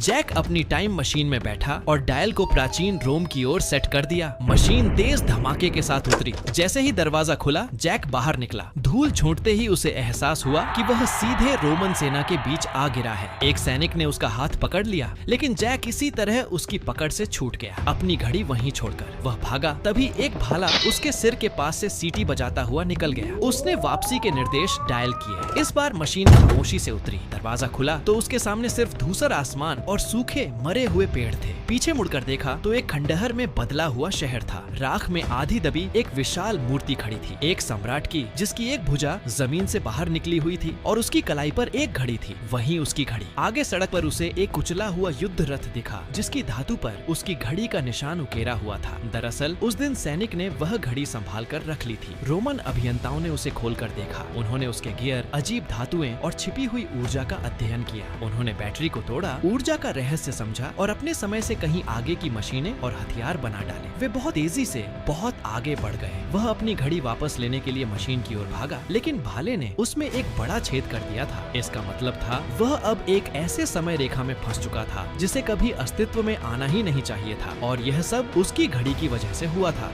Jack अपनी time machine में बैठा और डायल को प्राचीन रोम की ओर सेट कर दिया। मशीन तेज धमाके के साथ उतरी। जैसे ही दरवाजा खुला, जैक बाहर निकला। धूल छोड़ते ही उसे एहसास हुआ कि वह सीधे रोमन सेना के बीच आ गिरा है। एक सैनिक ने उसका हाथ पकड़ लिया, लेकिन जैक इसी तरह उसकी पकड़ से छूट गया। अपनी घड़ी वहीं छोड़कर वह भागा। तभी एक भाला उसके सिर के पास से सीटी बजाता हुआ निकल गया। उसने वापसी के निर्देश डायल किए। इस बार मशीन खामोशी से उतरी। दरवाजा खुला तो उसके सामने सिर्फ धूसर आसमान और सूखे मरे हुए पेड़ थे। पीछे मुड़कर देखा तो एक खंडहर में बदला हुआ शहर था। राख में आधी दबी एक विशाल मूर्ति खड़ी थी, एक सम्राट की, जिसकी एक भुजा जमीन से बाहर निकली हुई थी और उसकी कलाई पर एक घड़ी थी। वहीं उसकी घड़ी। आगे सड़क पर उसे एक कुचला हुआ युद्ध रथ दिखा, जिसकी धातु पर उसकी घड़ी का निशान उकेरा हुआ था। दरअसल उस दिन सैनिक ने वह घड़ी संभाल कर रख ली थी। रोमन अभियंताओं ने उसे खोलकर देखा। उन्होंने उसके गियर, अजीब धातुएं और छिपी हुई ऊर्जा का अध्ययन किया। उन्होंने बैटरी को तोड़ा, ऊर्जा का रहस्य समझा और अपने समय से कहीं आगे की मशीनें और हथियार बना डाले। वे बहुत तेजी से बहुत आगे बढ़ गए। वह अपनी घड़ी वापस लेने के लिए मशीन की ओर भागा, लेकिन भाले ने उसमें एक बड़ा छेद कर दिया था। इसका मतलब था वह अब एक ऐसे समय रेखा में फंस चुका था जिसे कभी अस्तित्व में आना ही नहीं चाहिए था, और यह सब उसकी घड़ी की वजह से हुआ था।